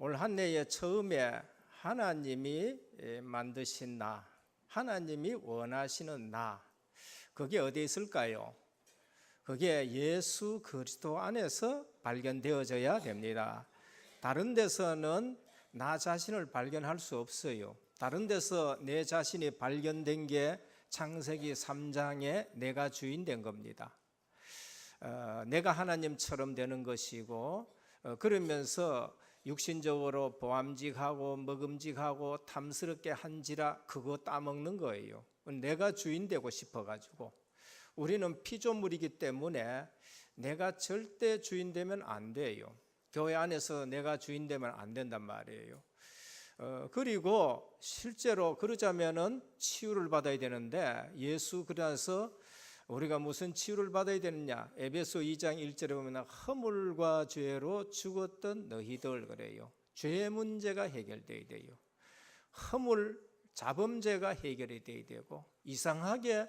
올 한 해의 처음에 하나님이 만드신 나, 하나님이 원하시는 나, 그게 어디에 있을까요? 그게 예수 그리스도 안에서 발견되어져야 됩니다. 다른 데서는 나 자신을 발견할 수 없어요. 다른 데서 내 자신이 발견된 게 창세기 3장에 내가 주인 된 겁니다. 내가 하나님처럼 되는 것이고, 그러면서 육신적으로 보암직하고 먹음직하고 탐스럽게 한지라 그거 따먹는 거예요. 내가 주인 되고 싶어가지고. 우리는 피조물이기 때문에 내가 절대 주인 되면 안 돼요. 교회 안에서 내가 주인 되면 안 된단 말이에요. 그리고 실제로 그러자면은 치유를 받아야 되는데, 예수 그래서 우리가 무슨 치유를 받아야 되느냐? 에베소 2장 1절에 보면 허물과 죄로 죽었던 너희들 그래요. 죄 문제가 해결돼야 돼요. 허물, 자범죄가 해결이 돼야 되고, 이상하게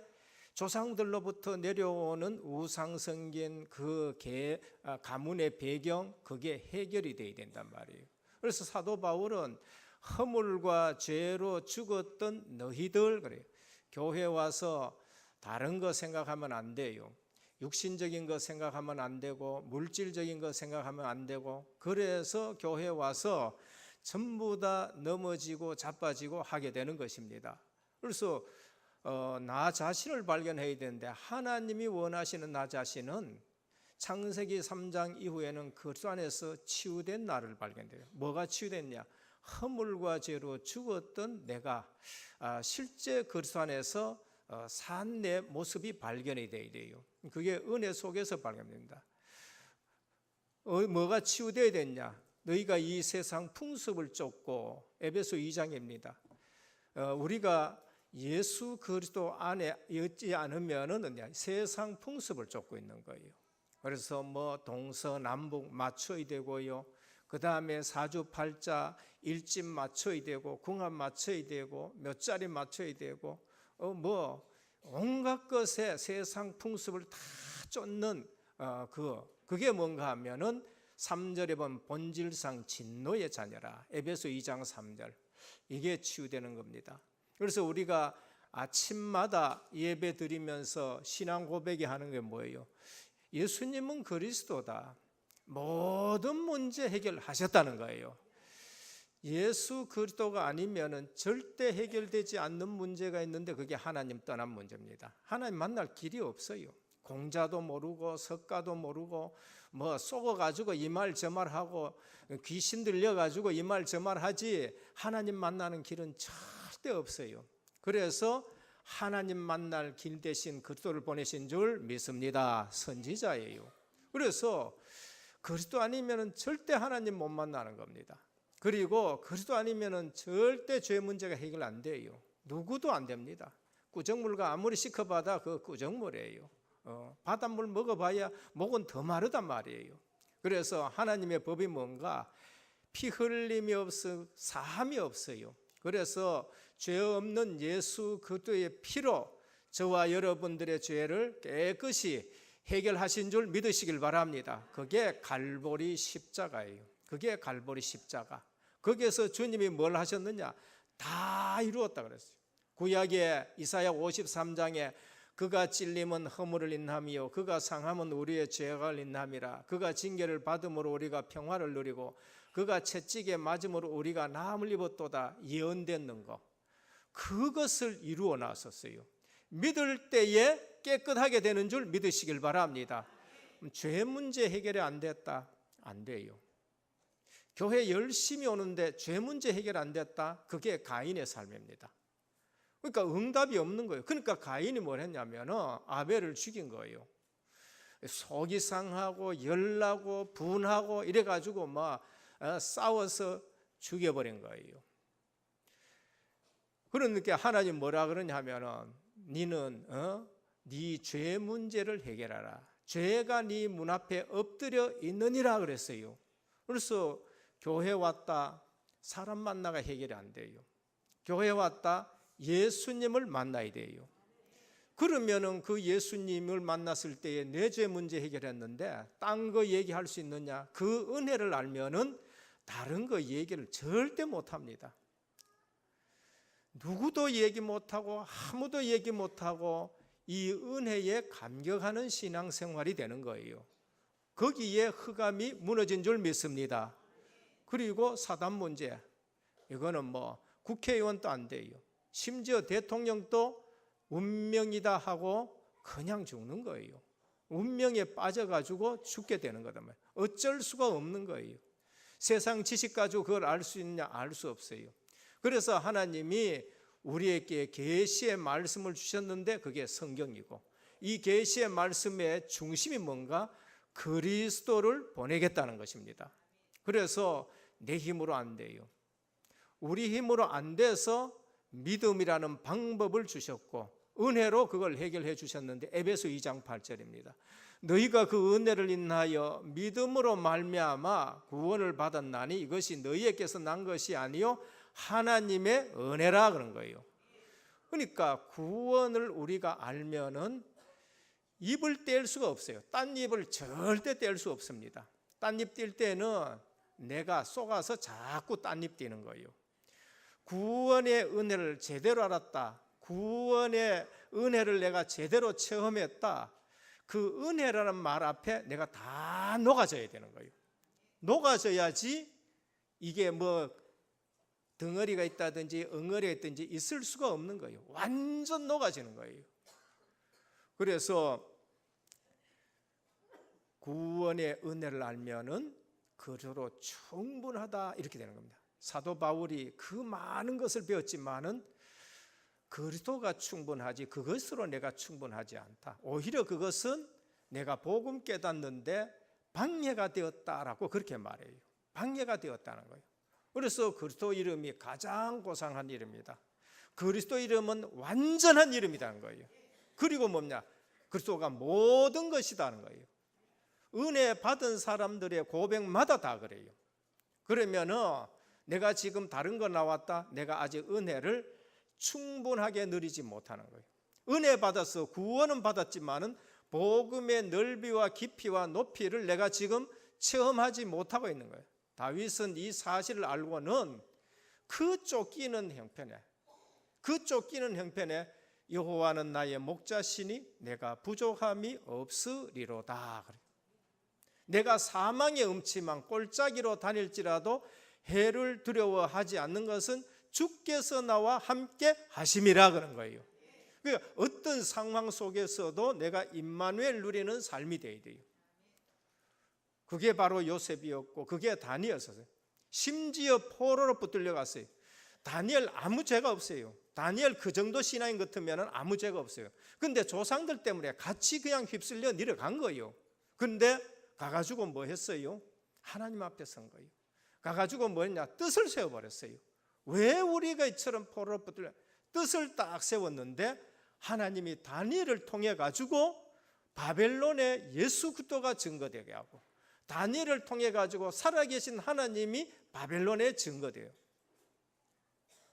조상들로부터 내려오는 우상성긴 그 가문의 배경, 그게 해결이 돼야 된단 말이에요. 그래서 사도 바울은 허물과 죄로 죽었던 너희들 그래요. 교회 와서 다른 거 생각하면 안 돼요. 육신적인 거 생각하면 안 되고, 물질적인 거 생각하면 안 되고, 그래서 교회 와서 전부 다 넘어지고 자빠지고 하게 되는 것입니다. 그래서 나 자신을 발견해야 되는데, 하나님이 원하시는 나 자신은 창세기 3장 이후에는 그리스도 안에서 치유된 나를 발견돼요. 뭐가 치유됐냐? 허물과 죄로 죽었던 내가 실제 그리스도 안에서 산 내 모습이 발견이 돼야 돼요. 그게 은혜 속에서 발견됩니다. 뭐가 치유되어야 됐냐? 너희가 이 세상 풍습을 쫓고, 에베소 2장입니다. 우리가 예수 그리스도 안에 있지 않으면은 세상 풍습을 쫓고 있는 거예요. 그래서 뭐 동서남북 맞춰야 되고요. 그 다음에 사주팔자 일집 맞춰야 되고, 궁합 맞춰야 되고, 몇 자리 맞춰야 되고, 뭐 온갖 것에 세상 풍습을 다 쫓는 그게 뭔가 하면은 3절에 보면 본질상 진노의 자녀라. 에베소 2장 3절. 이게 치유되는 겁니다. 그래서 우리가 아침마다 예배 드리면서 신앙 고백이 하는 게 뭐예요? 예수님은 그리스도다. 모든 문제 해결하셨다는 거예요. 예수 그리스도가 아니면은 절대 해결되지 않는 문제가 있는데, 그게 하나님 떠난 문제입니다. 하나님 만날 길이 없어요. 공자도 모르고 석가도 모르고 뭐 속아가지고 이 말 저 말 하고 귀신 들려가지고 이 말 저 말 하지, 하나님 만나는 길은 절대 없어요. 그래서 하나님 만날 길 대신 그리스도를 보내신 줄 믿습니다. 선지자예요. 그래서 그리스도 아니면은 절대 하나님 못 만나는 겁니다. 그리고 그리스도 아니면은 절대 죄 문제가 해결 안 돼요. 누구도 안 됩니다. 꾸정물과 아무리 시커봐도 그 꾸정물이에요. 바닷물 먹어봐야 목은 더 마르단 말이에요. 그래서 하나님의 법이 뭔가? 피 흘림이 없어, 사함이 없어요. 그래서 죄 없는 예수 그리스도의 피로 저와 여러분들의 죄를 깨끗이 해결하신 줄 믿으시길 바랍니다. 그게 갈보리 십자가예요. 그게 갈보리 십자가. 거기에서 주님이 뭘 하셨느냐? 다 이루었다 그랬어요. 구약의 이사야 53장에 그가 찔림은 허물을 인함이요 그가 상함은 우리의 죄악을 인함이라. 그가 징계를 받음으로 우리가 평화를 누리고 그가 채찍에 맞음으로 우리가 나음을 입었도다. 예언됐는 거, 그것을 이루어 놨었어요. 믿을 때에 깨끗하게 되는 줄 믿으시길 바랍니다. 죄 문제 해결이 안 됐다? 안 돼요. 교회 열심히 오는데 죄 문제 해결 안 됐다? 그게 가인의 삶입니다. 그러니까 응답이 없는 거예요. 그러니까 가인이 뭘 했냐면 아벨을 죽인 거예요. 속이 상하고 열나고 분하고 이래가지고 막 싸워서 죽여버린 거예요. 그러니까 하나님 뭐라 그러냐 하면은 니는 네 죄 문제를 해결하라. 죄가 네 문 앞에 엎드려 있느니라 그랬어요. 그래서 교회 왔다 사람 만나가 해결이 안 돼요. 교회 왔다 예수님을 만나야 돼요. 그러면은 그 예수님을 만났을 때에 내 죄 문제 해결했는데 딴 거 얘기할 수 있느냐? 그 은혜를 알면은 다른 거 얘기를 절대 못합니다. 누구도 얘기 못하고 아무도 얘기 못하고 이 은혜에 감격하는 신앙생활이 되는 거예요. 거기에 흑암이 무너진 줄 믿습니다. 그리고 사단 문제, 이거는 뭐 국회의원도 안 돼요. 심지어 대통령도 운명이다 하고 그냥 죽는 거예요. 운명에 빠져가지고 죽게 되는 거다. 어쩔 수가 없는 거예요. 세상 지식 가지고 그걸 알 수 있냐? 알 수 없어요. 그래서 하나님이 우리에게 계시의 말씀을 주셨는데 그게 성경이고, 이 계시의 말씀의 중심이 뭔가? 그리스도를 보내겠다는 것입니다. 그래서 내 힘으로 안 돼요. 우리 힘으로 안 돼서 믿음이라는 방법을 주셨고 은혜로 그걸 해결해 주셨는데, 에베소 2장 8절입니다. 너희가 그 은혜를 인하여 믿음으로 말미암아 구원을 받았나니 이것이 너희에게서 난 것이 아니요 하나님의 은혜라 그런 거예요. 그러니까 구원을 우리가 알면은 입을 뗄 수가 없어요. 딴 입을 절대 뗄 수 없습니다. 딴 입 뗄 때는 내가 속아서 자꾸 딴 입 떼는 거예요. 구원의 은혜를 제대로 알았다, 구원의 은혜를 내가 제대로 체험했다, 그 은혜라는 말 앞에 내가 다 녹아져야 되는 거예요. 녹아져야지 이게 뭐 덩어리가 있다든지 엉어리가 있든지 있을 수가 없는 거예요. 완전 녹아지는 거예요. 그래서 구원의 은혜를 알면은 그저로 충분하다 이렇게 되는 겁니다. 사도 바울이 그 많은 것을 배웠지만은 그리스도가 충분하지 그것으로 내가 충분하지 않다. 오히려 그것은 내가 복음 깨닫는데 방해가 되었다라고 그렇게 말해요. 방해가 되었다는 거예요. 그래서 그리스도 이름이 가장 고상한 이름이다. 그리스도 이름은 완전한 이름이라는 거예요. 그리고 뭐냐? 그리스도가 모든 것이다는 거예요. 은혜 받은 사람들의 고백마다 다 그래요. 그러면은 내가 지금 다른 거 나왔다, 내가 아직 은혜를 충분하게 누리지 못하는 거예요. 은혜 받아서 구원은 받았지만은 복음의 넓이와 깊이와 높이를 내가 지금 체험하지 못하고 있는 거예요. 다윗은 이 사실을 알고는 그 쫓기는 형편에 여호와는 나의 목자시니 내가 부족함이 없으리로다. 내가 사망의 음침한 꼴짜기로 다닐지라도 해를 두려워하지 않는 것은 주께서 나와 함께 하심이라 그런 거예요. 그러니까 어떤 상황 속에서도 내가 임마누엘 누리는 삶이 되어야 돼요. 그게 바로 요셉이었고 그게 다니엘이었어요. 심지어 포로로 붙들려 갔어요. 다니엘 아무 죄가 없어요. 다니엘 그 정도 신앙인 같으면 아무 죄가 없어요. 그런데 조상들 때문에 같이 그냥 휩쓸려 내려간 거예요. 그런데 가가지고 뭐 했어요? 하나님 앞에 선 거예요. 가가지고 뭐 했냐? 뜻을 세워버렸어요. 왜 우리가 이처럼 포로로 붙들려? 뜻을 딱 세웠는데 하나님이 다니엘을 통해 가지고 바벨론에 예수 그리스도가 증거되게 하고, 다니엘을 통해 가지고 살아계신 하나님이 바벨론에 증거돼요.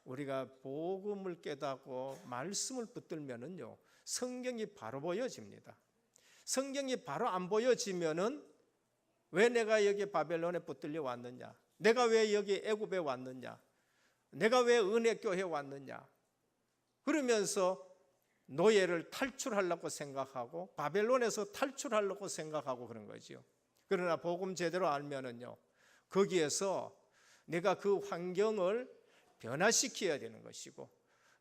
우리가 복음을 깨닫고 말씀을 붙들면은요, 성경이 바로 보여집니다. 성경이 바로 안 보여지면은 왜 내가 여기 바벨론에 붙들려 왔느냐? 내가 왜 여기 애굽에 왔느냐? 내가 왜 은혜교회에 왔느냐? 그러면서 노예를 탈출하려고 생각하고 바벨론에서 탈출하려고 생각하고 그런 거죠. 그러나 복음 제대로 알면은요, 거기에서 내가 그 환경을 변화시켜야 되는 것이고,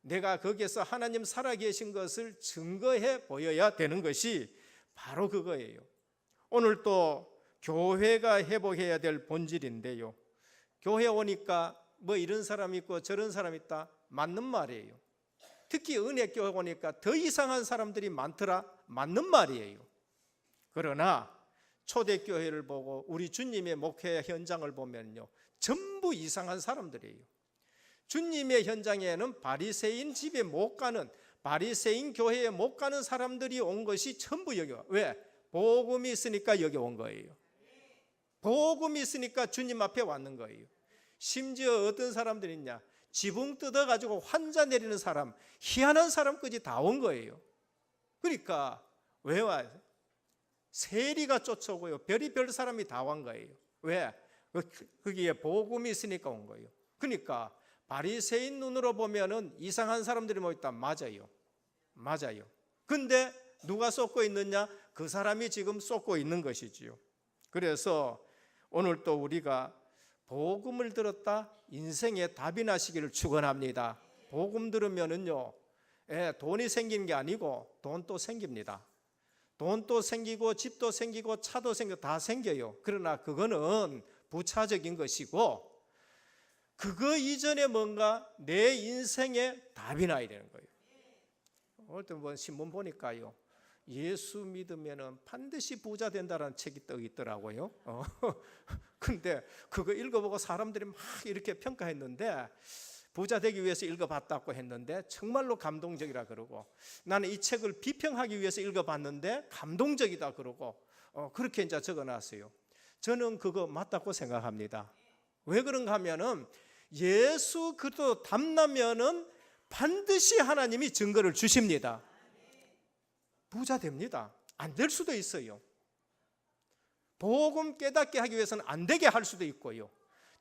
내가 거기에서 하나님 살아계신 것을 증거해 보여야 되는 것이 바로 그거예요. 오늘 또 교회가 회복해야 될 본질인데요, 교회 오니까 뭐 이런 사람 있고 저런 사람 있다, 맞는 말이에요. 특히 은혜교회 오니까 더 이상한 사람들이 많더라, 맞는 말이에요. 그러나 초대교회를 보고 우리 주님의 목회 현장을 보면요, 전부 이상한 사람들이에요. 주님의 현장에는 바리새인 집에 못 가는, 바리새인 교회에 못 가는 사람들이 온 것이 전부 여기 와. 왜? 복음이 있으니까 여기 온 거예요. 복음이 있으니까 주님 앞에 왔는 거예요. 심지어 어떤 사람들이 있냐? 지붕 뜯어가지고 환자 내리는 사람, 희한한 사람까지 다 온 거예요. 그러니까 왜 와요? 세리가 쫓아오고요, 별의별 사람이 다 온 거예요. 왜? 거기에 복음이 있으니까 온 거예요. 그러니까 바리새인 눈으로 보면은 이상한 사람들이 뭐 있다. 맞아요. 맞아요. 근데 누가 쏟고 있느냐? 그 사람이 지금 쏟고 있는 것이지요. 그래서 오늘 또 우리가 복음을 들었다 인생의 답이 나시기를 축원합니다. 복음 들으면은요, 돈이 생기는 게 아니고 돈도 생깁니다. 돈도 생기고 집도 생기고 차도 생기고 다 생겨요. 그러나 그거는 부차적인 것이고 그거 이전에 뭔가 내 인생의 답이 나야 되는 거예요. 오늘 또 신문 보니까요, 예수 믿으면은 반드시 부자 된다라는 책이 떠 있더라고요. 근데 그거 읽어보고 사람들이 막 이렇게 평가했는데 부자 되기 위해서 읽어봤다고 했는데 정말로 감동적이라 그러고, 나는 이 책을 비평하기 위해서 읽어봤는데 감동적이다 그러고 그렇게 이제 적어놨어요. 저는 그거 맞다고 생각합니다. 왜 그런가 하면은 예수 그리스도 닮나면은 반드시 하나님이 증거를 주십니다. 부자 됩니다. 안 될 수도 있어요. 복음 깨닫게 하기 위해서는 안 되게 할 수도 있고요.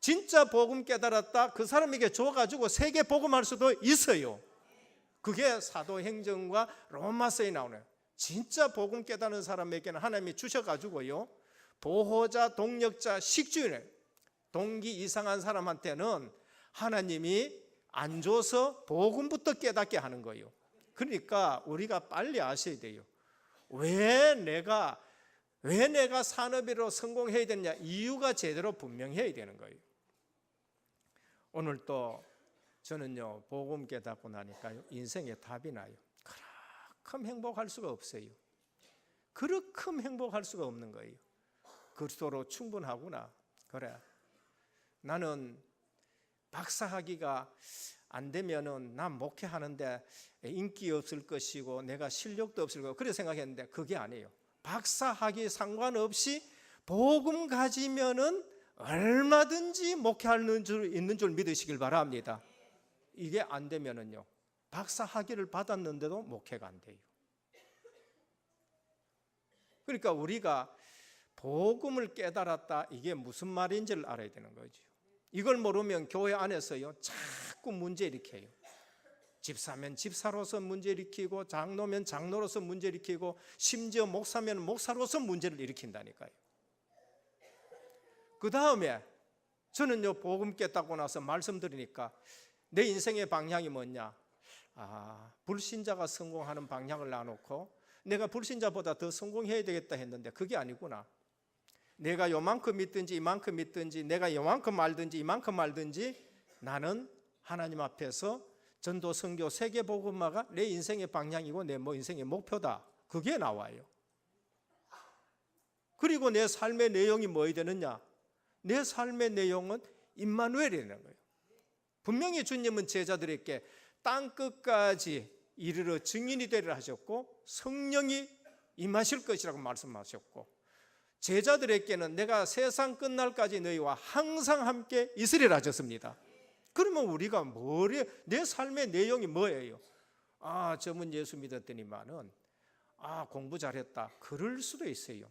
진짜 복음 깨달았다 그 사람에게 줘가지고 세계 복음할 수도 있어요. 그게 사도행전과 로마서에 나오네요. 진짜 복음 깨닫는 사람에게는 하나님이 주셔가지고요, 보호자, 동력자, 식주인, 동기 이상한 사람한테는 하나님이 안 줘서 복음부터 깨닫게 하는 거예요. 그러니까 우리가 빨리 아셔야 돼요. 왜 내가 산업으로 성공해야 되느냐? 이유가 제대로 분명해야 되는 거예요. 오늘 또 저는요, 복음 깨닫고 나니까요, 인생에 답이 나요. 그렇게 행복할 수가 없어요. 그렇게 행복할 수가 없는 거예요. 그리스도로 충분하구나. 그래, 나는 박사학위가 안 되면은 난 목회하는데 인기 없을 것이고 내가 실력도 없을 거고 그래 생각했는데 그게 아니에요. 박사학위 상관없이 복음 가지면은 얼마든지 목회할 줄 있는 줄 믿으시길 바랍니다. 이게 안 되면은요, 박사학위를 받았는데도 목회가 안 돼요. 그러니까 우리가 복음을 깨달았다, 이게 무슨 말인지를 알아야 되는 거죠. 이걸 모르면 교회 안에서요, 자꾸 문제 일으켜요. 집사면 집사로서 문제 일으키고, 장로면 장로로서 문제 일으키고, 심지어 목사면 목사로서 문제를 일으킨다니까요. 그 다음에 저는요, 복음 깨닫고 나서 말씀드리니까 내 인생의 방향이 뭐냐? 불신자가 성공하는 방향을 놔놓고 내가 불신자보다 더 성공해야 되겠다 했는데 그게 아니구나. 내가 요만큼 믿든지 이만큼 믿든지, 내가 요만큼 말든지 이만큼 말든지, 나는 하나님 앞에서 전도, 선교, 세계 복음화가 내 인생의 방향이고 내 인생의 목표다. 그게 나와요. 그리고 내 삶의 내용이 뭐야 되느냐? 내 삶의 내용은 임마누엘이라는 거예요. 분명히 주님은 제자들에게 땅 끝까지 이르러 증인이 되리라 하셨고, 성령이 임하실 것이라고 말씀하셨고, 제자들에게는 내가 세상 끝날까지 너희와 항상 함께 있으리라 하셨습니다. 그러면 우리가 내 삶의 내용이 뭐예요? 저분 예수 믿었더니만은 공부 잘했다, 그럴 수도 있어요.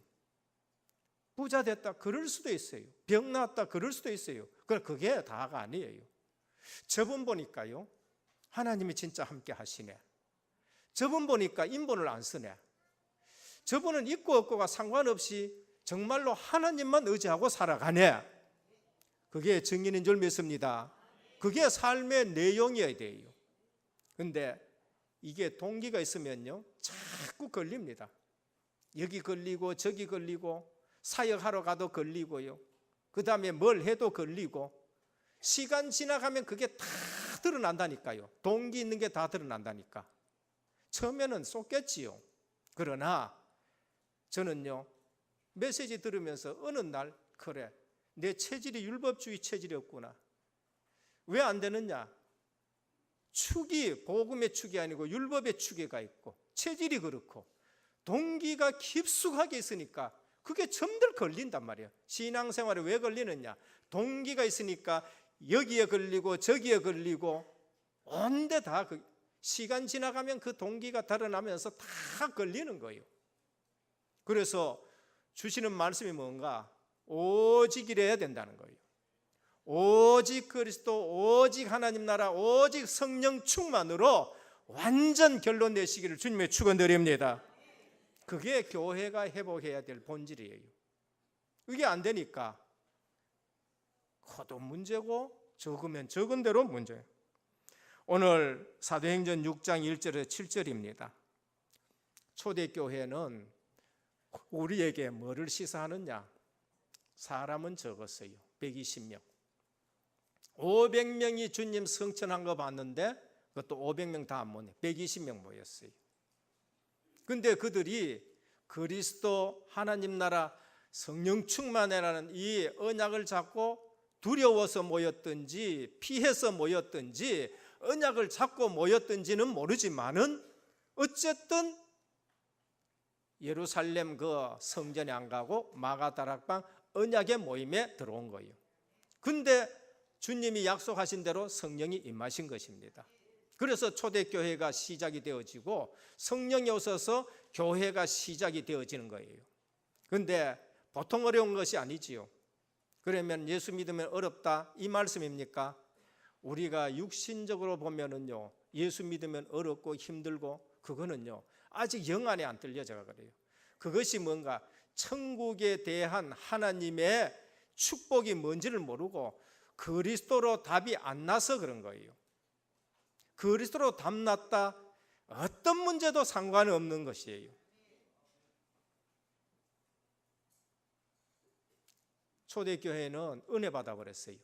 부자 됐다, 그럴 수도 있어요. 병 나았다, 그럴 수도 있어요. 그게 다가 아니에요. 저분 보니까요, 하나님이 진짜 함께 하시네. 저분 보니까 인본을 안 쓰네. 저분은 있고 없고가 상관없이 정말로 하나님만 의지하고 살아가네. 그게 증인인 줄 믿습니다. 그게 삶의 내용이어야 돼요. 근데 이게 동기가 있으면요, 자꾸 걸립니다. 여기 걸리고 저기 걸리고, 사역하러 가도 걸리고요, 그 다음에 뭘 해도 걸리고, 시간 지나가면 그게 다 드러난다니까요. 동기 있는 게 다 드러난다니까. 처음에는 쏟겠지요. 그러나 저는요, 메시지 들으면서 어느 날, 그래, 내 체질이 율법주의 체질이었구나. 왜 안 되느냐? 축이 복음의 축이 아니고 율법의 축이가 있고, 체질이 그렇고 동기가 깊숙하게 있으니까 그게 점들 걸린단 말이에요. 신앙생활에 왜 걸리느냐? 동기가 있으니까 여기에 걸리고 저기에 걸리고, 온데 다 시간 지나가면 그 동기가 드러나면서 다 걸리는 거예요. 그래서 주시는 말씀이 뭔가? 오직 이래야 된다는 거예요. 오직 그리스도, 오직 하나님 나라, 오직 성령 충만으로 완전 결론 내시기를 주님의 축원드립니다. 그게 교회가 회복해야 될 본질이에요. 그게 안 되니까 커도 문제고 적으면 적은 대로 문제예요. 오늘 사도행전 6장 1절에서 7절입니다. 초대교회는 우리에게 뭐를 시사하느냐? 사람은 적었어요. 120명. 500명이 주님 성천한 거 봤는데 그것도 500명 다 안 모네. 120명 모였어요. 근데 그들이 그리스도 하나님 나라 성령 충만이라는 이 언약을 잡고 두려워서 모였든지 피해서 모였든지 언약을 잡고 모였든지는 모르지만은 어쨌든 예루살렘 그 성전에 안 가고 마가다락방 언약의 모임에 들어온 거예요. 근데 주님이 약속하신 대로 성령이 임하신 것입니다. 그래서 초대교회가 시작이 되어지고 성령이 오셔서 교회가 시작이 되어지는 거예요. 근데 보통 어려운 것이 아니지요. 그러면 예수 믿으면 어렵다 이 말씀입니까? 우리가 육신적으로 보면은요, 예수 믿으면 어렵고 힘들고 그거는요 아직 영 안에 안 들려. 제가 그래요. 그것이 뭔가 천국에 대한 하나님의 축복이 뭔지를 모르고 그리스도로 답이 안 나서 그런 거예요. 그리스도로 답 났다 어떤 문제도 상관이 없는 것이에요. 초대교회는 은혜 받아버렸어요.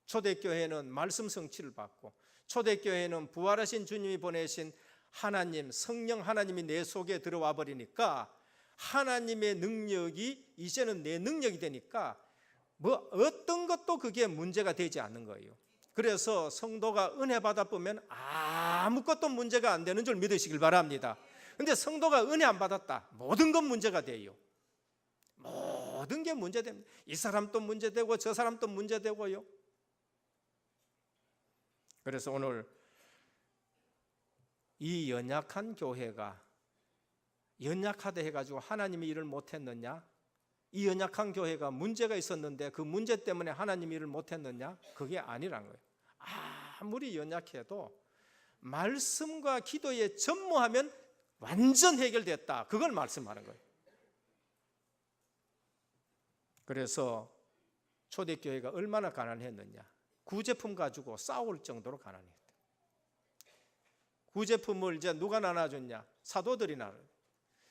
초대교회는 말씀 성취를 받고 초대교회는 부활하신 주님이 보내신 하나님, 성령 하나님이 내 속에 들어와 버리니까 하나님의 능력이 이제는 내 능력이 되니까 뭐 어떤 것도 그게 문제가 되지 않는 거예요. 그래서 성도가 은혜 받아 보면 아무것도 문제가 안 되는 줄 믿으시길 바랍니다. 근데 성도가 은혜 안 받았다, 모든 건 문제가 돼요. 모든 게 문제됩니다. 이 사람도 문제되고 저 사람도 문제되고요. 그래서 오늘 이 연약한 교회가 연약하다 해가지고 하나님이 일을 못했느냐? 이 연약한 교회가 문제가 있었는데 그 문제 때문에 하나님이 일을 못했느냐? 그게 아니란 거예요. 아무리 연약해도 말씀과 기도에 전무하면 완전 해결됐다, 그걸 말씀하는 거예요. 그래서 초대교회가 얼마나 가난했느냐? 구제품 가지고 싸울 정도로 가난했다. 구제품을 이제 누가 나눠줬냐? 사도들이 나눠.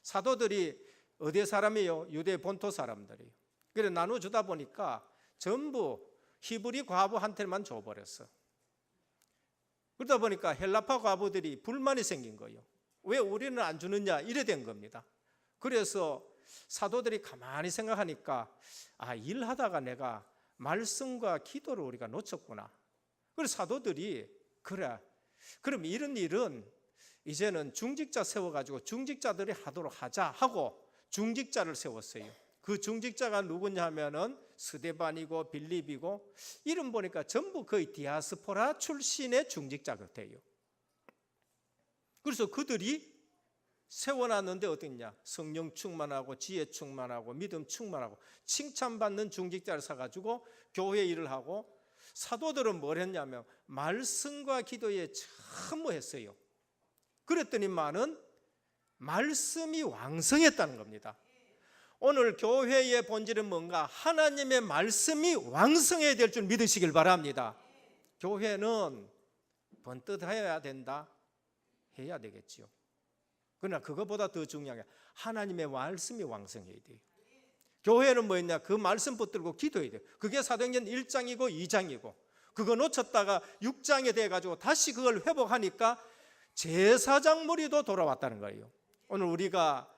사도들이 어디 사람이에요? 유대 본토 사람들이에요. 그래 나눠주다 보니까 전부 히브리 과부한테만 줘버렸어. 그러다 보니까 헬라파 과부들이 불만이 생긴 거예요. 왜 우리는 안 주느냐? 이래 된 겁니다. 그래서 사도들이 가만히 생각하니까 일하다가 내가 말씀과 기도를 우리가 놓쳤구나. 그래서 사도들이 그래, 그럼 이런 일은 이제는 중직자 세워가지고 중직자들이 하도록 하자 하고 중직자를 세웠어요. 그 중직자가 누구냐 하면은 스데반이고 빌립이고 이름 보니까 전부 거의 디아스포라 출신의 중직자 같아요. 그래서 그들이 세워놨는데 어떻냐? 성령 충만하고 지혜 충만하고 믿음 충만하고 칭찬받는 중직자를 사가지고 교회 일을 하고, 사도들은 뭘 했냐면 말씀과 기도에 전무했어요. 그랬더니만은 말씀이 왕성했다는 겁니다. 오늘 교회의 본질은 뭔가? 하나님의 말씀이 왕성해야 될 줄 믿으시길 바랍니다. 교회는 번듯해야 된다? 해야 되겠지요. 그러나 그것보다 더 중요한 게 하나님의 말씀이 왕성해야 돼요. 교회는 뭐였냐? 그 말씀 붙들고 기도해야 돼요. 그게 사도행전 1장이고 2장이고 그거 놓쳤다가 6장에 돼가지고 다시 그걸 회복하니까 제사장 무리도 돌아왔다는 거예요. 오늘 우리가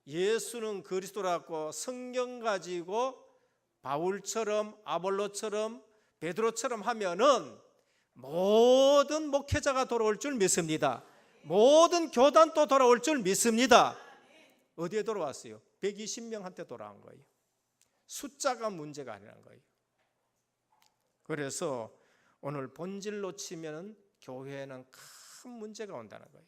예수는 그리스도라고 성경 가지고 바울처럼 아볼로처럼 베드로처럼 하면은 모든 목회자가 돌아올 줄 믿습니다. 모든 교단도 돌아올 줄 믿습니다. 어디에 돌아왔어요? 120명한테 돌아온 거예요. 숫자가 문제가 아니란 거예요. 그래서 오늘 본질로 치면 교회는 큰 문제가 온다는 거예요.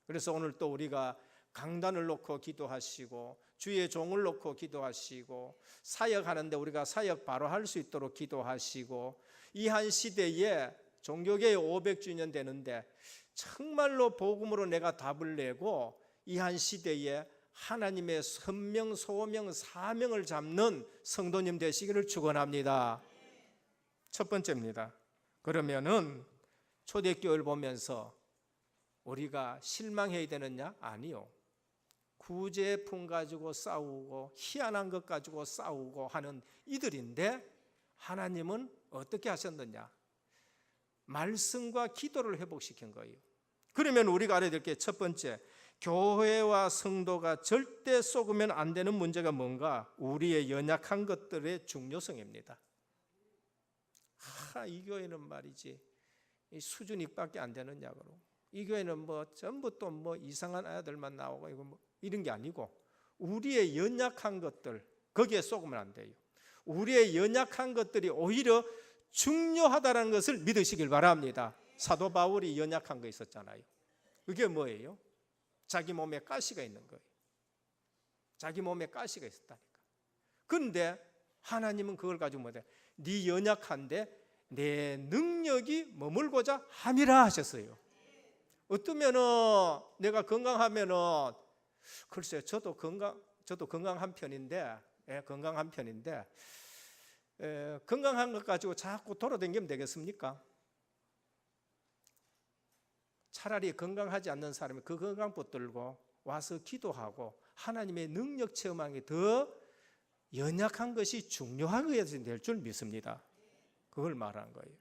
그래서 오늘 또 우리가 강단을 놓고 기도하시고 주의 종을 놓고 기도하시고 사역하는데 우리가 사역 바로 할 수 있도록 기도하시고 이 한 시대에 종교개혁 500주년 되는데 정말로 복음으로 내가 답을 내고 이 한 시대에 하나님의 선명, 소명, 사명을 잡는 성도님 되시기를 축원합니다. 첫 번째입니다. 그러면은 초대교회를 보면서 우리가 실망해야 되느냐? 아니요. 구제품 가지고 싸우고 희한한 것 가지고 싸우고 하는 이들인데 하나님은 어떻게 하셨느냐? 말씀과 기도를 회복시킨 거예요. 그러면 우리가 알아야 될 게 첫 번째, 교회와 성도가 절대 속으면 안 되는 문제가 뭔가? 우리의 연약한 것들의 중요성입니다. 이 교회는 말이지 이 수준이밖에 안 되느냐고, 이 교회는 뭐 전부 또 뭐 이상한 아들만 나오고 이거 뭐 이런 게 아니고 우리의 연약한 것들 거기에 속으면 안 돼요. 우리의 연약한 것들이 오히려 중요하다는 것을 믿으시길 바랍니다. 사도 바울이 연약한 거 있었잖아요. 그게 뭐예요? 자기 몸에 가시가 있는 거예요. 자기 몸에 가시가 있었다니까. 그런데 하나님은 그걸 가지고 뭐래? 네 연약한데 내 능력이 머물고자 함이라 하셨어요. 어떠면은 내가 건강하면은 글쎄요, 저도 건강한 편인데, 건강한 편인데 건강한 것 가지고 자꾸 돌아다니면 되겠습니까? 차라리 건강하지 않는 사람이 그 건강 붙들고 와서 기도하고 하나님의 능력 체험하는 게 더 연약한 것이 중요하게 될 줄 믿습니다. 그걸 말하는 거예요.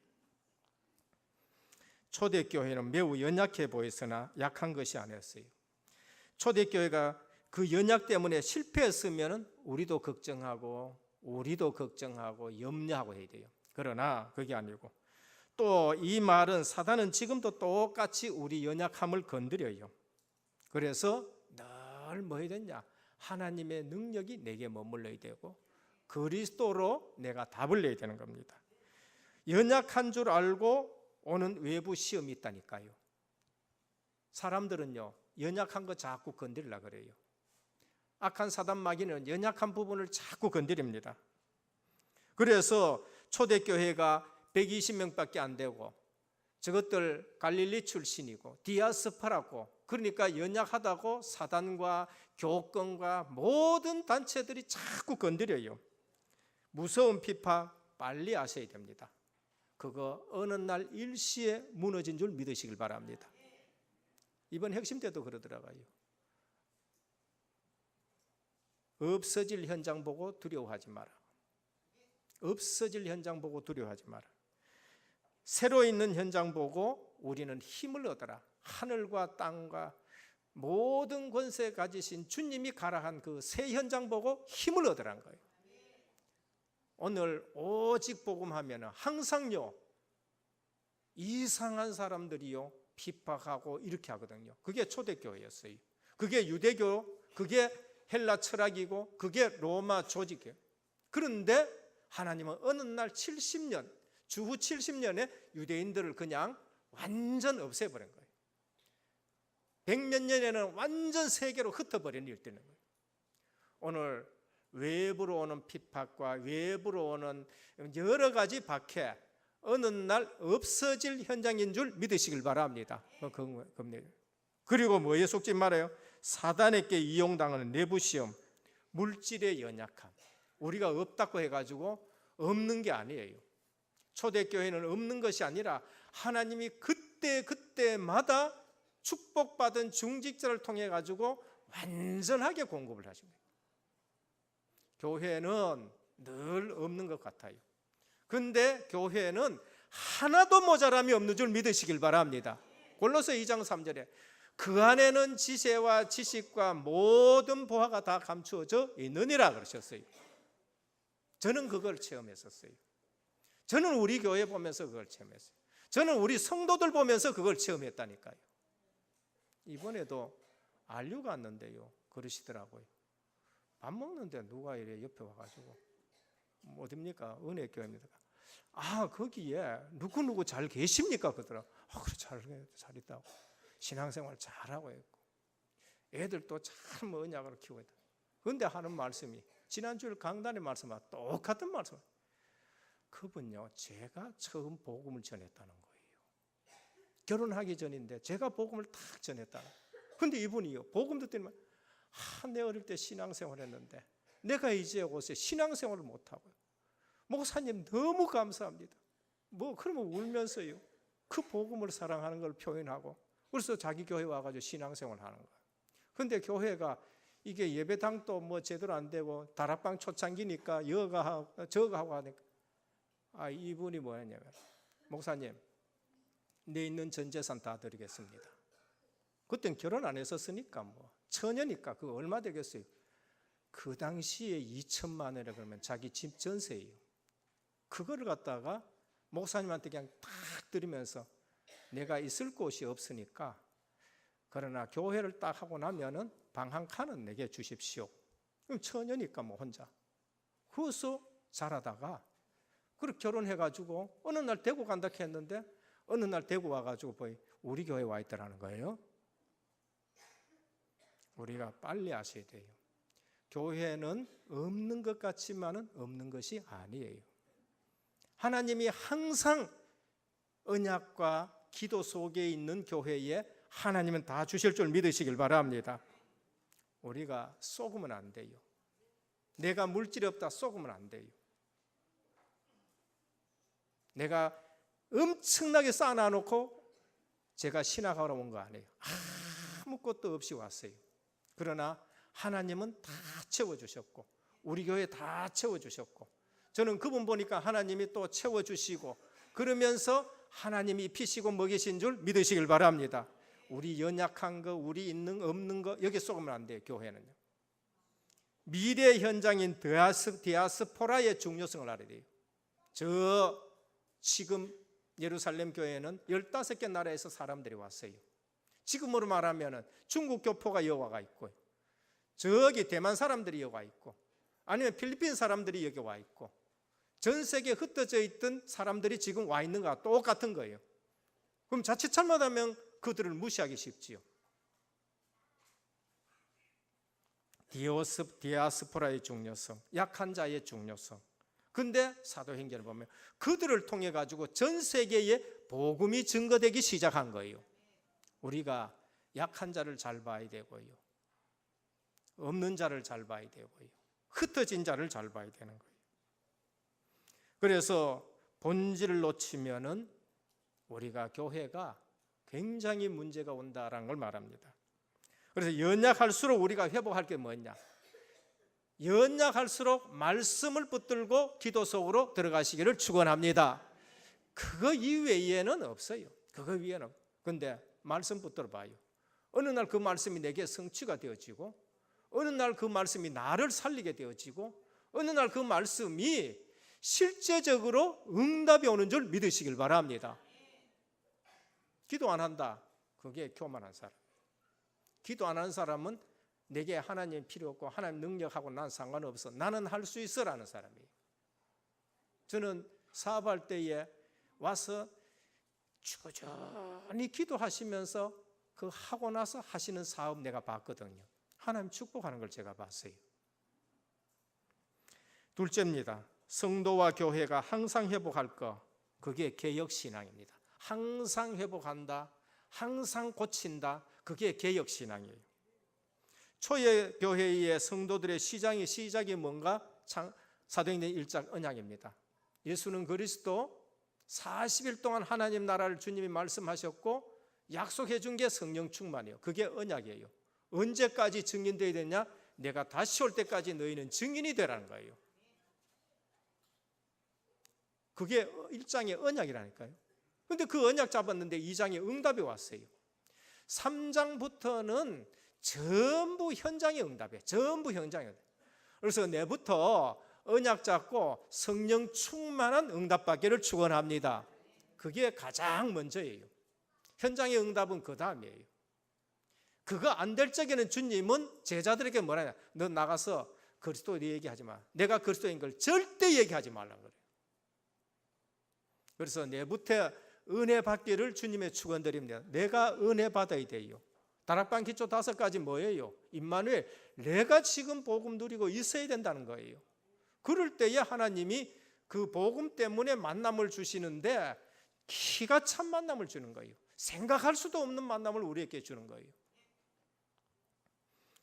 초대교회는 매우 연약해 보였으나 약한 것이 아니었어요. 초대교회가 그 연약 때문에 실패했으면 우리도 걱정하고 염려하고 해야 돼요. 그러나 그게 아니고 또 이 말은 사단은 지금도 똑같이 우리 연약함을 건드려요. 그래서 늘 뭐 해야 되냐? 하나님의 능력이 내게 머물러야 되고 그리스도로 내가 답을 내야 되는 겁니다. 연약한 줄 알고 오는 외부 시험이 있다니까요. 사람들은요 연약한 거 자꾸 건드리려고 그래요. 악한 사단 마귀는 연약한 부분을 자꾸 건드립니다. 그래서 초대교회가 120명밖에 안 되고 저것들 갈릴리 출신이고 디아스포라고, 그러니까 연약하다고 사단과 교권과 모든 단체들이 자꾸 건드려요. 무서운 비판 빨리 아셔야 됩니다. 그거 어느 날 일시에 무너진 줄 믿으시길 바랍니다. 이번 핵심 때도 그러더라고요. 없어질 현장 보고 두려워하지 마라. 없어질 현장 보고 두려워하지 마라. 새로 있는 현장 보고 우리는 힘을 얻어라. 하늘과 땅과 모든 권세 가지신 주님이 가라한 그 새 현장 보고 힘을 얻으라는 거예요. 오늘 오직 복음하면 항상요 이상한 사람들이요 핍박하고 이렇게 하거든요. 그게 초대교회였어요. 그게 유대교, 그게 헬라 철학이고 그게 로마 조직이에요. 그런데 하나님은 어느 날 70년, 주후 70년에 유대인들을 그냥 완전 없애버린 거예요. 100몇 년에는 완전 세계로 흩어버린 일 되는 거예요. 오늘 외부로 오는 핍박과 외부로 오는 여러 가지 박해 어느 날 없어질 현장인 줄 믿으시길 바랍니다. 그리고 뭐에 속지 말아요? 사단에게 이용당하는 내부 시험, 물질의 연약함. 우리가 없다고 해가지고 없는 게 아니에요. 초대교회는 없는 것이 아니라 하나님이 그때마다 축복받은 중직자를 통해 가지고 완전하게 공급을 하십니다. 교회는 늘 없는 것 같아요. 근데 교회는 하나도 모자람이 없는 줄 믿으시길 바랍니다. 골로새 2장 3절에 그 안에는 지혜와 지식과 모든 보화가 다 감추어져 있느니라 그러셨어요. 저는 그걸 체험했었어요. 저는 우리 교회 보면서 그걸 체험했어요. 저는 우리 성도들 보면서 그걸 체험했다니까요. 이번에도 안류가 왔는데요 그러시더라고요. 밥 먹는데 누가 이래 옆에 와가지고 어딥니까? 은혜교회입니다. 거기에 누구누구 잘 계십니까? 그러더라. 그래 잘 있다고 신앙생활 잘하고 있고 애들도 참 언약으로 키워야 돼. 그런데 하는 말씀이 지난주에 강단의 말씀과 똑같은 말씀. 그분요, 제가 처음 복음을 전했다는 거예요. 결혼하기 전인데 제가 복음을 딱 전했다. 근데 이분이요, 복음 듣더니 내 어릴 때 신앙생활 했는데 내가 이제 곳에 신앙생활을 못하고요. 목사님 너무 감사합니다. 그러면 울면서요, 그 복음을 사랑하는 걸 표현하고, 그래서 자기 교회 와가지고 신앙생활을 하는 거예요. 근데 교회가 이게 예배당도 제대로 안 되고 다락방 초창기니까 저거 하고 하니까 이분이 뭐였냐면, 목사님 내 있는 전 재산 다 드리겠습니다. 그땐 결혼 안 했었으니까 처녀니까 그거 얼마 되겠어요? 그 당시에 2천만 원이라 그러면 자기 집 전세예요. 그거를 갖다가 목사님한테 그냥 딱 드리면서 내가 있을 곳이 없으니까, 그러나 교회를 딱 하고 나면은 방 한 칸은 내게 주십시오. 그럼 처녀니까 혼자. 그래서 잘하다가 그렇게 결혼해가지고 어느 날 대구 간다 했는데 어느 날 대구 와가지고 우리 교회 와 있더라는 거예요. 우리가 빨리 아셔야 돼요. 교회는 없는 것 같지만은 없는 것이 아니에요. 하나님이 항상 언약과 기도 속에 있는 교회에 하나님은 다 주실 줄 믿으시길 바랍니다. 우리가 속으면 안 돼요. 내가 물질이 없다 속으면 안 돼요. 내가 엄청나게 쌓아놓고 제가 신학하러 온 거 아니에요. 아무것도 없이 왔어요. 그러나 하나님은 다 채워주셨고 우리 교회 다 채워주셨고, 저는 그분 보니까 하나님이 또 채워주시고, 그러면서 하나님이 입히시고 먹이신 줄 믿으시길 바랍니다. 우리 연약한 거, 우리 있는 없는 거 여기 쏘면 안 돼요. 교회는요, 미래 현장인 디아스포라의 중요성을 알아야 돼요. 지금 예루살렘 교회는 15개 나라에서 사람들이 왔어요. 지금으로 말하면 중국 교포가 여기 있고, 저기 대만 사람들이 여기 있고, 아니면 필리핀 사람들이 여기 와 있고, 전 세계에 흩어져 있던 사람들이 지금 와 있는 거와 똑같은 거예요. 그럼 자칫 잘못하면 그들을 무시하기 쉽지요. 디아스포라의 중요성, 약한 자의 중요성. 근데 사도행전을 보면 그들을 통해 가지고 전 세계에 복음이 증거되기 시작한 거예요. 우리가 약한 자를 잘 봐야 되고요, 없는 자를 잘 봐야 되고요, 흩어진 자를 잘 봐야 되는 거예요. 그래서 본질을 놓치면은 우리가 교회가 굉장히 문제가 온다라는 걸 말합니다. 그래서 연약할수록 우리가 회복할 게 뭐냐? 연약할수록 말씀을 붙들고 기도 속으로 들어가시기를 축원합니다. 그거 이외에는 없어요. 그거 위에는. 근데 말씀 붙들어 봐요. 어느 날 그 말씀이 내게 성취가 되어지고, 어느 날 그 말씀이 나를 살리게 되어지고, 어느 날 그 말씀이 실제적으로 응답이 오는 줄 믿으시길 바랍니다. 기도 안 한다, 그게 교만한 사람. 기도 안 하는 사람은 내게 하나님 필요 없고 하나님 능력하고 난 상관없어, 나는 할 수 있어라는 사람이에요. 저는 사업할 때에 와서 꾸준히 기도하시면서 그 하고 나서 하시는 사업 내가 봤거든요. 하나님 축복하는 걸 제가 봤어요. 둘째입니다. 성도와 교회가 항상 회복할 것, 그게 개혁신앙입니다. 항상 회복한다, 항상 고친다, 그게 개혁신앙이에요. 초대 교회의 성도들의 시작이 뭔가? 사도행전 1장 언약입니다. 예수는 그리스도 40일 동안 하나님 나라를 주님이 말씀하셨고 약속해 준 게 성령 충만이에요. 그게 언약이에요. 언제까지 증인되어야 되냐? 내가 다시 올 때까지 너희는 증인이 되라는 거예요. 그게 1장의 언약이라니까요. 그런데 그 언약 잡았는데 2장에 응답이 왔어요. 3장부터는 전부 현장의 응답이에요. 전부 현장의 응답. 그래서 내부터 언약 잡고 성령 충만한 응답받기를 축원합니다. 그게 가장 먼저예요. 현장의 응답은 그 다음이에요. 그거 안 될 적에는 주님은 제자들에게 뭐라 하냐? 너 나가서 그리스도 얘기하지 마. 내가 그리스도인 걸 절대 얘기하지 말라고 그래요. 그래서 내부터 은혜 받기를 주님의 축원드립니다. 내가 은혜 받아야 돼요. 다락방 기초 5가지 뭐예요? 임마누엘, 내가 지금 복음 누리고 있어야 된다는 거예요. 그럴 때에 하나님이 그 복음 때문에 만남을 주시는데 기가 찬 만남을 주는 거예요. 생각할 수도 없는 만남을 우리에게 주는 거예요.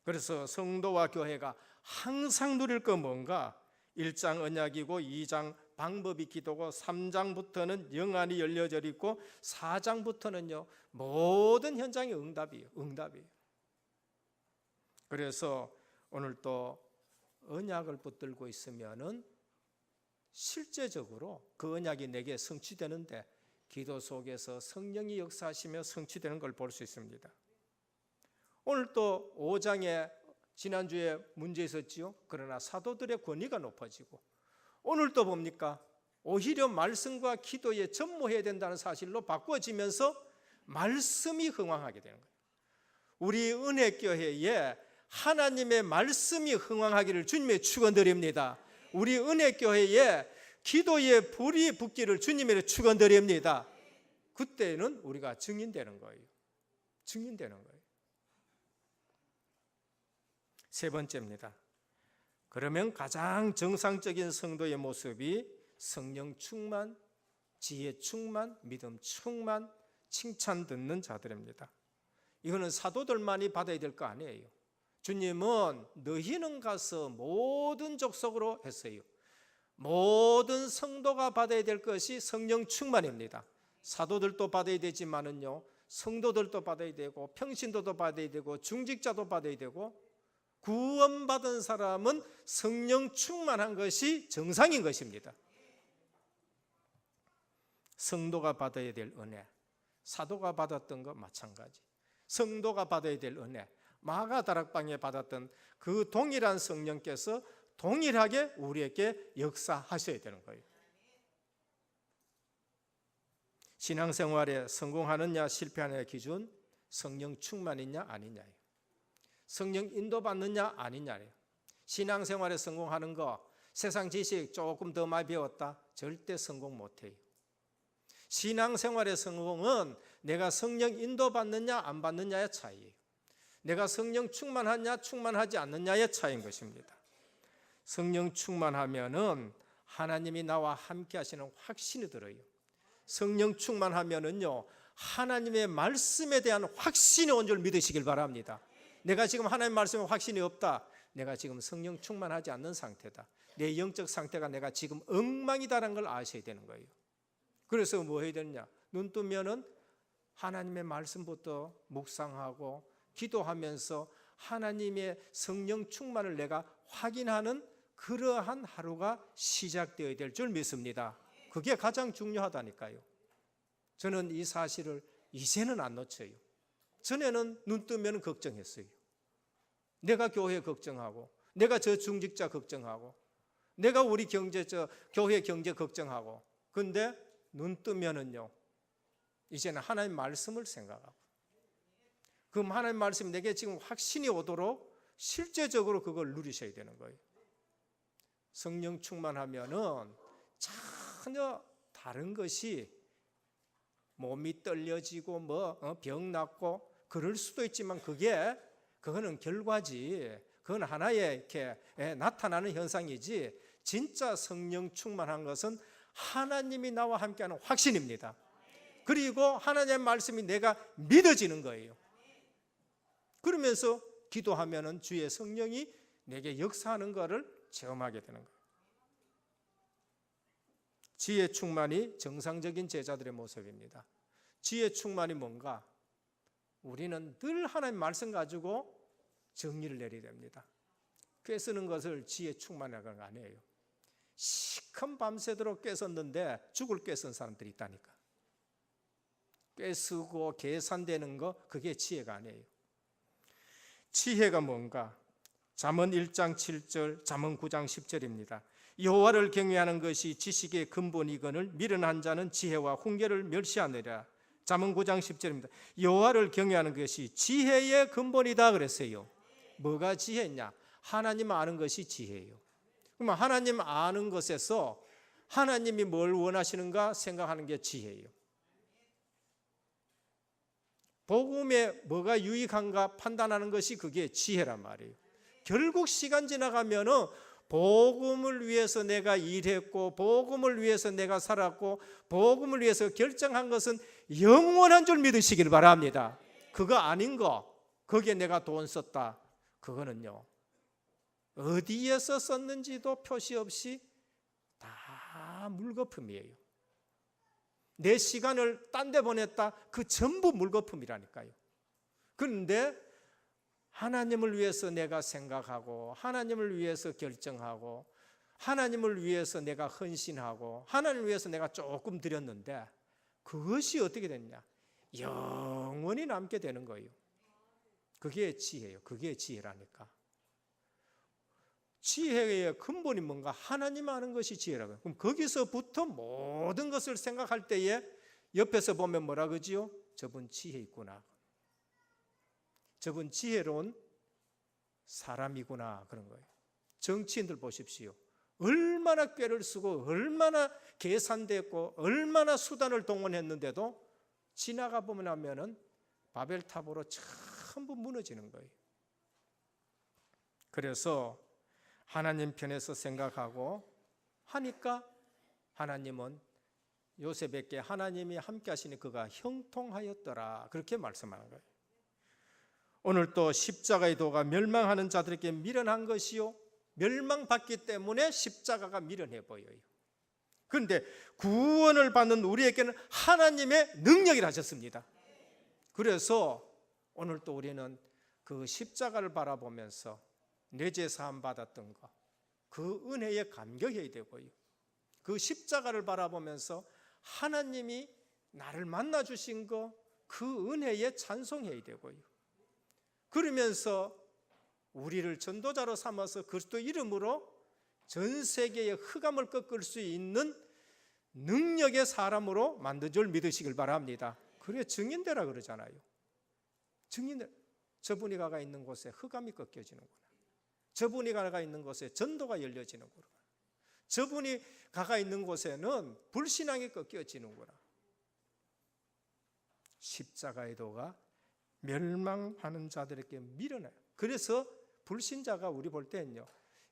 그래서 성도와 교회가 항상 누릴 거 뭔가? 1장 언약이고 2장 방법이 기도고 3장부터는 영안이 열려져 있고 4장부터는요 모든 현장이 응답이에요. 그래서 오늘 또 언약을 붙들고 있으면은 실제적으로 그 언약이 내게 성취되는데 기도 속에서 성령이 역사하시며 성취되는 걸 볼 수 있습니다. 오늘 또 5장에 지난주에 문제 있었지요. 그러나 사도들의 권위가 높아지고 오늘 또 뭡니까? 오히려 말씀과 기도에 전무해야 된다는 사실로 바꿔지면서 말씀이 흥왕하게 되는 거예요. 우리 은혜교회에 하나님의 말씀이 흥왕하기를 주님의 축원드립니다. 우리 은혜교회에 기도의 불이 붙기를 주님의 축원드립니다. 그때는 우리가 증인되는 거예요. 세 번째입니다. 그러면 가장 정상적인 성도의 모습이 성령 충만, 지혜 충만, 믿음 충만, 칭찬 듣는 자들입니다. 이거는 사도들만이 받아야 될 거 아니에요. 주님은 너희는 가서 모든 족속으로 했어요. 모든 성도가 받아야 될 것이 성령 충만입니다. 사도들도 받아야 되지만은요, 성도들도 받아야 되고 평신도도 받아야 되고 중직자도 받아야 되고 구원받은 사람은 성령 충만한 것이 정상인 것입니다. 성도가 받아야 될 은혜, 사도가 받았던 것 마찬가지. 성도가 받아야 될 은혜, 마가 다락방에 받았던 그 동일한 성령께서 동일하게 우리에게 역사하셔야 되는 거예요. 신앙생활에 성공하느냐 실패하느냐의 기준, 성령 충만이냐 아니냐예요. 성령 인도받느냐 아니냐예요. 신앙생활에 성공하는 거, 세상 지식 조금 더 많이 배웠다, 절대 성공 못해요. 신앙생활의 성공은 내가 성령 인도받느냐 안 받느냐의 차이예요. 내가 성령 충만하냐 충만하지 않느냐의 차이인 것입니다. 성령 충만하면은 하나님이 나와 함께 하시는 확신이 들어요. 성령 충만하면은요, 하나님의 말씀에 대한 확신이 온 줄 믿으시길 바랍니다. 내가 지금 하나님의 말씀에 확신이 없다, 내가 지금 성령 충만하지 않는 상태다, 내 영적 상태가 내가 지금 엉망이다라는 걸 아셔야 되는 거예요. 그래서 뭐 해야 되느냐? 눈 뜨면은 하나님의 말씀부터 묵상하고 기도하면서 하나님의 성령 충만을 내가 확인하는 그러한 하루가 시작되어야 될 줄 믿습니다. 그게 가장 중요하다니까요. 저는 이 사실을 이제는 안 놓쳐요. 전에는 눈 뜨면 걱정했어요. 내가 교회 걱정하고, 내가 저 중직자 걱정하고, 내가 우리 교회 경제 걱정하고. 근데 눈 뜨면은요, 이제는 하나님 말씀을 생각하고, 그 하나님 말씀이 내게 지금 확신이 오도록 실제적으로 그걸 누리셔야 되는 거예요. 성령 충만하면은 전혀 다른 것이, 몸이 떨려지고 병 낫고 그럴 수도 있지만 그거는 결과지. 그건 하나의 이렇게 나타나는 현상이지, 진짜 성령 충만한 것은 하나님이 나와 함께하는 확신입니다. 그리고 하나님의 말씀이 내가 믿어지는 거예요. 그러면서 기도하면은 주의 성령이 내게 역사하는 것을 체험하게 되는 거예요. 지혜 충만이 정상적인 제자들의 모습입니다. 지혜 충만이 뭔가? 우리는 늘 하나님 말씀 가지고 정리를 내려야 됩니다. 꿰쓰는 것을 지혜 충만이라고 안 해요. 시큰 밤새도록 꿰썼는데 죽을 꿰쓴 사람들이 있다니까. 꿰쓰고 계산되는 거, 그게 지혜가 아니에요. 지혜가 뭔가? 잠언 1장 7절, 잠언 9장 10절입니다. 여호와를 경외하는 것이 지식의 근본이거늘 미련한 자는 지혜와 훈계를 멸시하느라. 잠언 9장 10절입니다. 여호와를 경외하는 것이 지혜의 근본이다 그랬어요. 뭐가 지혜냐? 하나님 아는 것이 지혜예요. 그러면 하나님 아는 것에서 하나님이 뭘 원하시는가 생각하는 게 지혜예요. 복음에 뭐가 유익한가 판단하는 것이 그게 지혜란 말이에요. 결국 시간 지나가면은 복음을 위해서 내가 일했고 복음을 위해서 내가 살았고 복음을 위해서 결정한 것은 영원한 줄 믿으시길 바랍니다. 그거 아닌 거, 거기에 내가 돈 썼다, 그거는요 어디에서 썼는지도 표시 없이 다 물거품이에요. 내 시간을 딴 데 보냈다, 그 전부 물거품이라니까요. 그런데 하나님을 위해서 내가 생각하고 하나님을 위해서 결정하고 하나님을 위해서 내가 헌신하고 하나님을 위해서 내가 조금 드렸는데 그것이 어떻게 됐냐? 영원히 남게 되는 거예요. 그게 지혜예요. 그게 지혜라니까. 지혜의 근본이 뭔가? 하나님 아는 것이 지혜라고요. 그럼 거기서부터 모든 것을 생각할 때에 옆에서 보면 뭐라 그러지요? 저분 지혜 있구나, 저분 지혜로운 사람이구나, 그런 거예요. 정치인들 보십시오. 얼마나 꾀를 쓰고 얼마나 계산됐고 얼마나 수단을 동원했는데도 지나가 보면 하면은 바벨탑으로 전부 무너지는 거예요. 그래서 하나님 편에서 생각하고 하니까 하나님은 요셉에게 하나님이 함께 하시니 그가 형통하였더라, 그렇게 말씀하는 거예요. 오늘 또 십자가의 도가 멸망하는 자들에게 미련한 것이요, 멸망받기 때문에 십자가가 미련해 보여요. 그런데 구원을 받는 우리에게는 하나님의 능력이라 하셨습니다. 그래서 오늘 또 우리는 그 십자가를 바라보면서 내 죄 사함 받았던 것, 그 은혜에 감격해야 되고요, 그 십자가를 바라보면서 하나님이 나를 만나 주신 것, 그 은혜에 찬송해야 되고요, 그러면서 우리를 전도자로 삼아서 그리스도 이름으로 전 세계의 흑암을 꺾을 수 있는 능력의 사람으로 만든 줄 믿으시길 바랍니다. 그래 증인되라 그러잖아요. 증인들, 저분이 가가 있는 곳에 흑암이 꺾여지는구나, 저분이 가가 있는 곳에 전도가 열려지는구나, 저분이 가가 있는 곳에는 불신앙이 꺾여지는구나. 십자가의 도가 멸망하는 자들에게 미련해요. 그래서 불신자가 우리 볼 때는요,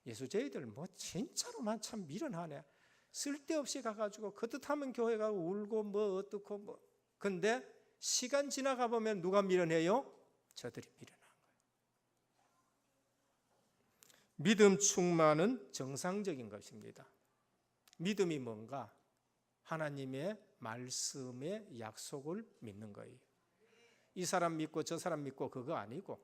예수 저희들 뭐 진짜로만 참 미련하네, 쓸데없이 가가지고 그뜻하면 교회 가고 울고 뭐 어떻고 뭐. 근데 시간 지나가 보면 누가 미련해요? 저들이 미련한 거예요. 믿음 충만은 정상적인 것입니다. 믿음이 뭔가? 하나님의 말씀의 약속을 믿는 거예요. 이 사람 믿고 저 사람 믿고 그거 아니고,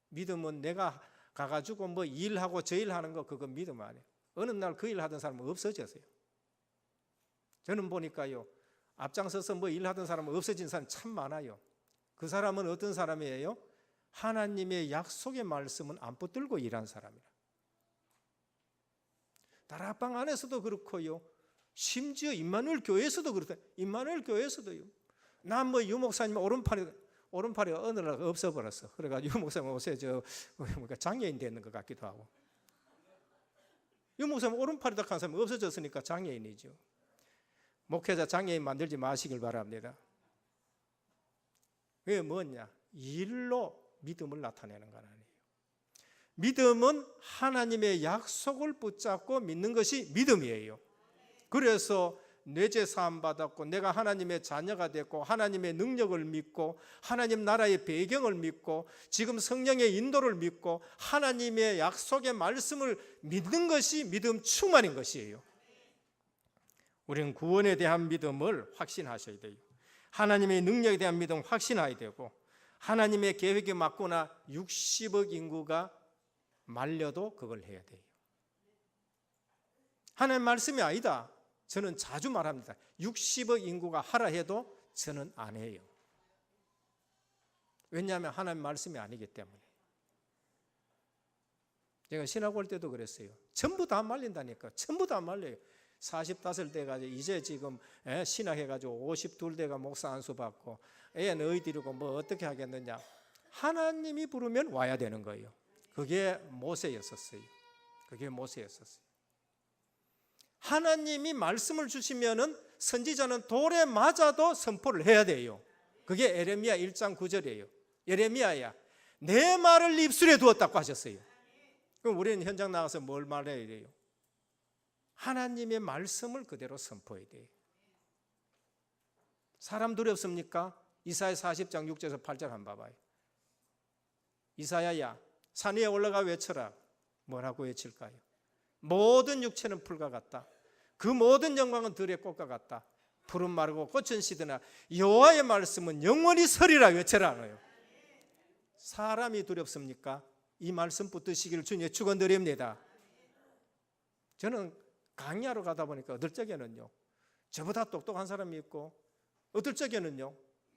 믿음은 내가 가가지고 뭐 일하고 저 일하는 거, 그거 믿음 아니에요. 어느 날 그 일 하던 사람은 없어졌어요. 저는 보니까요, 앞장서서 뭐 일하던 사람은 없어진 사람 참 많아요. 그 사람은 어떤 사람이에요? 하나님의 약속의 말씀은 안 붙들고 일한 사람이라. 다락방 안에서도 그렇고요, 심지어 임마누엘 교회에서도 그렇다. 임마누엘 교회에서도요, 난 뭐 유목사님 오른팔이 어느 날 없어버렸어. 그래가지고 유목사님 옷에 장애인 되는 것 같기도 하고, 유목사님 오른팔이 딱 한 사람이 없어졌으니까 장애인이죠. 목회자 장애인 만들지 마시길 바랍니다. 그게 뭐냐? 일로 믿음을 나타내는 건 아니에요. 믿음은 하나님의 약속을 붙잡고 믿는 것이 믿음이에요. 그래서 내 죄 사함 받았고 내가 하나님의 자녀가 됐고 하나님의 능력을 믿고 하나님 나라의 배경을 믿고 지금 성령의 인도를 믿고 하나님의 약속의 말씀을 믿는 것이 믿음 충만인 것이에요. 우리는 구원에 대한 믿음을 확신하셔야 돼요. 하나님의 능력에 대한 믿음 확신해야 되고, 하나님의 계획에 맞거나 60억 인구가 말려도 그걸 해야 돼요. 하나님 말씀이 아니다, 저는 자주 말합니다. 60억 인구가 하라 해도 저는 안 해요. 왜냐하면 하나님 말씀이 아니기 때문에. 제가 신학 올 때도 그랬어요. 전부 다 말린다니까. 전부 다 말려요. 45 돼가지고 이제 지금 신학해가지고 52 돼가 목사 안수 받고 애 너희 데리고 뭐 어떻게 하겠느냐. 하나님이 부르면 와야 되는 거예요. 그게 모세였었어요. 그게 모세였었어요. 하나님이 말씀을 주시면은 선지자는 돌에 맞아도 선포를 해야 돼요. 그게 예레미야 1장 9절이에요. 예레미야야, 내 말을 입술에 두었다고 하셨어요. 그럼 우리는 현장 나가서 뭘 말해야 돼요? 하나님의 말씀을 그대로 선포해야 돼요. 사람 두렵습니까? 이사야 40장 6절에서 8절 한번 봐봐요. 이사야야, 산 위에 올라가 외쳐라. 뭐라고 외칠까요? 모든 육체는 풀과 같다. 그 모든 영광은 들의 꽃과 같다. 푸른 마르고 꽃은 시드나 여호와의 말씀은 영원히 서리라 외쳐라는. 사람이 두렵습니까? 이 말씀 붙드시기를 주님의 축원드립니다. 저는 강의하러 가다 보니까 어떨 적에는요, 저보다 똑똑한 사람이 있고, 어떨 적에는요,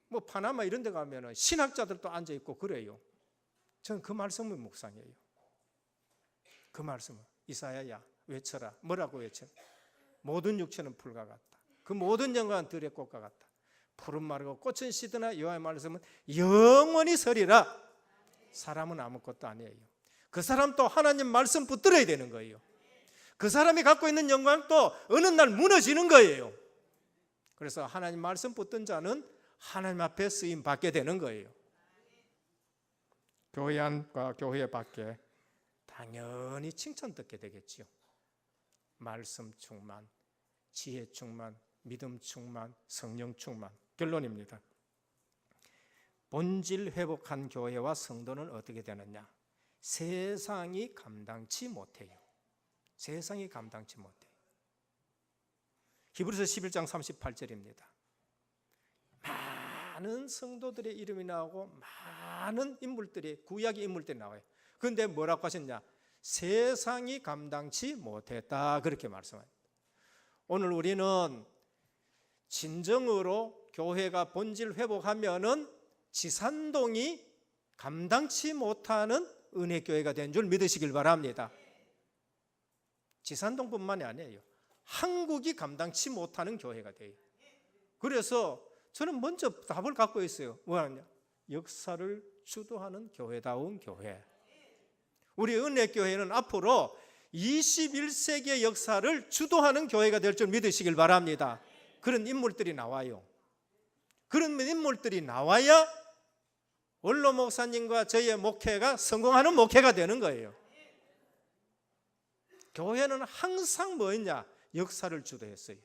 뭐 파나마 이런 데 가면은 신학자들도 앉아 있고 그래요. 저는 그 말씀을 묵상해요. 그 말씀을 이사야야 외쳐라. 뭐라고 외쳐? 모든 육체는 풀과 같다. 그 모든 영광은 들의 꽃과 같다. 푸른 마르고 꽃은 시드나 여호와의 말씀은 영원히 서리라. 사람은 아무것도 아니에요. 그 사람도 하나님 말씀 붙들어야 되는 거예요. 그 사람이 갖고 있는 영광도 어느 날 무너지는 거예요. 그래서 하나님 말씀 붙든 자는 하나님 앞에 쓰임 받게 되는 거예요. 교회 안과 교회 밖에 당연히 칭찬 듣게 되겠지요. 말씀 충만, 지혜 충만, 믿음 충만, 성령 충만. 결론입니다. 본질 회복한 교회와 성도는 어떻게 되느냐? 세상이 감당치 못해요. 세상이 감당치 못해요. 히브리서 11장 38절입니다. 많은 성도들의 이름이 나오고 많은 인물들이, 구약의 인물들이 나와요. 그런데 뭐라고 하셨냐? 세상이 감당치 못했다, 그렇게 말씀합니다. 오늘 우리는 진정으로 교회가 본질 회복하면은 지산동이 감당치 못하는 은혜교회가 된 줄 믿으시길 바랍니다. 지산동뿐만이 아니에요. 한국이 감당치 못하는 교회가 돼요. 그래서 저는 먼저 답을 갖고 있어요. 뭐냐? 역사를 주도하는 교회다운 교회. 우리 은혜교회는 앞으로 21세기의 역사를 주도하는 교회가 될 줄 믿으시길 바랍니다. 그런 인물들이 나와요. 그런 인물들이 나와야 원로 목사님과 저희의 목회가 성공하는 목회가 되는 거예요. 교회는 항상 뭐였냐? 역사를 주도했어요.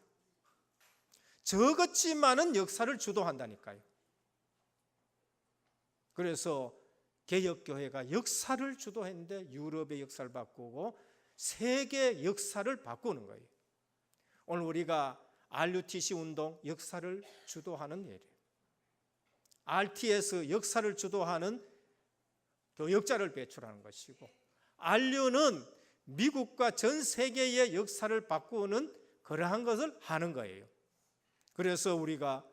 적었지만은 역사를 주도한다니까요. 그래서 개혁교회가 역사를 주도했는데 유럽의 역사를 바꾸고 세계 역사를 바꾸는 거예요. 오늘 우리가 RUTC 운동 역사를 주도하는 일이에요. RTS 역사를 주도하는 교역자를 배출하는 것이고, RU는 미국과 전 세계의 역사를 바꾸는 그러한 것을 하는 거예요. 그래서 우리가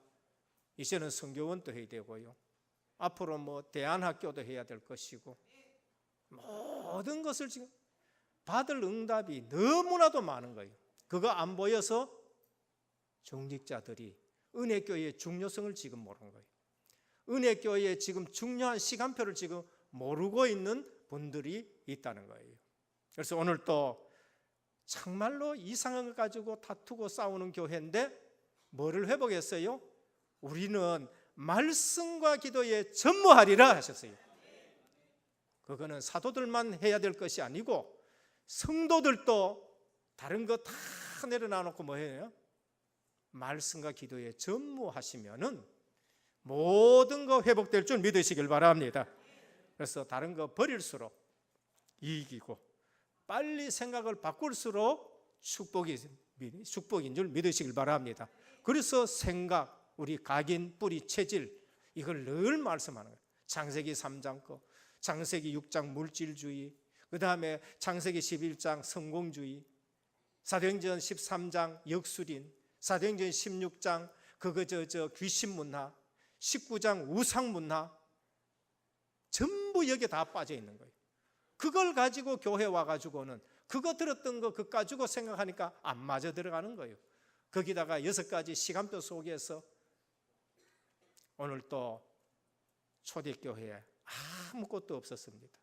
이제는 선교원도 해야 되고요, 앞으로 뭐 대안학교도 해야 될 것이고, 모든 것을 지금 받을 응답이 너무나도 많은 거예요. 그거 안 보여서 중직자들이 은혜교회의 중요성을 지금 모르는 거예요. 은혜교회의 지금 중요한 시간표를 지금 모르고 있는 분들이 있다는 거예요. 그래서 오늘 또 정말로 이상한 것 가지고 다투고 싸우는 교회인데 뭐를 회복했어요? 우리는 말씀과 기도에 전무하리라 하셨어요. 그거는 사도들만 해야 될 것이 아니고 성도들도 다른 거 다 내려놔놓고 뭐 해요? 말씀과 기도에 전무하시면은 모든 거 회복될 줄 믿으시길 바랍니다. 그래서 다른 거 버릴수록 이익이고 빨리 생각을 바꿀수록 축복인 줄 믿으시길 바랍니다. 그래서 생각, 우리 각인, 뿌리, 체질, 이걸 늘 말씀하는 거예요. 창세기 3장 거, 창세기 6장 물질주의, 그 다음에 창세기 11장 성공주의, 사도행전 13장 역술인, 사도행전 16장 귀신문화, 19장 우상문화, 전부 여기에 다 빠져 있는 거예요. 그걸 가지고 교회 와가지고는 그거 들었던 거 그거 가지고 생각하니까 안 맞아 들어가는 거예요. 거기다가 6가지 시간표 속에서 오늘 또 초대교회에 아무것도 없었습니다.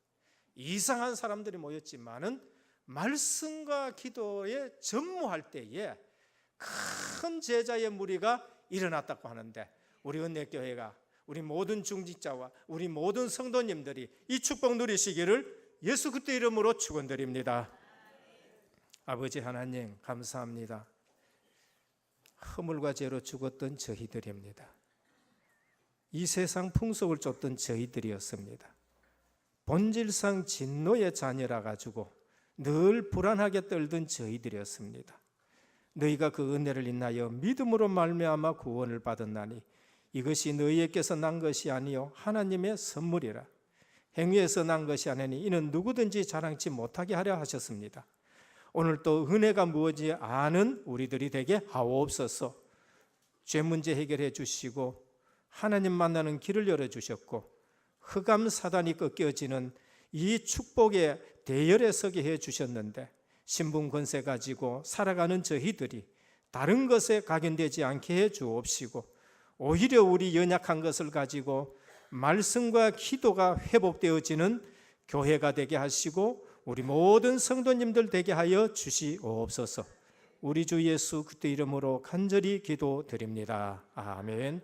이상한 사람들이 모였지만은 말씀과 기도에 전무할 때에 큰 제자의 무리가 일어났다고 하는데, 우리 은혜교회가 우리 모든 중직자와 우리 모든 성도님들이 이 축복 누리시기를 예수 그리스도 이름으로 축원드립니다. 아버지 하나님 감사합니다. 허물과 죄로 죽었던 저희들입니다. 이 세상 풍속을 쫓던 저희들이었습니다. 본질상 진노의 자녀라 가지고 늘 불안하게 떨던 저희들이었습니다. 너희가 그 은혜를 인하여 믿음으로 말미암아 구원을 받았나니 이것이 너희에게서 난 것이 아니요 하나님의 선물이라. 행위에서 난 것이 아니니 이는 누구든지 자랑치 못하게 하려 하셨습니다. 오늘 또 은혜가 무엇인지 아는 우리들이 되게 하옵소서. 죄 문제 해결해 주시고 하나님 만나는 길을 열어주셨고 흑암 사단이 꺾여지는 이 축복의 대열에 서게 해주셨는데 신분 권세 가지고 살아가는 저희들이 다른 것에 각인되지 않게 해 주옵시고 오히려 우리 연약한 것을 가지고 말씀과 기도가 회복되어지는 교회가 되게 하시고 우리 모든 성도님들 되게 하여 주시옵소서. 우리 주 예수 그리스도 이름으로 간절히 기도드립니다. 아멘.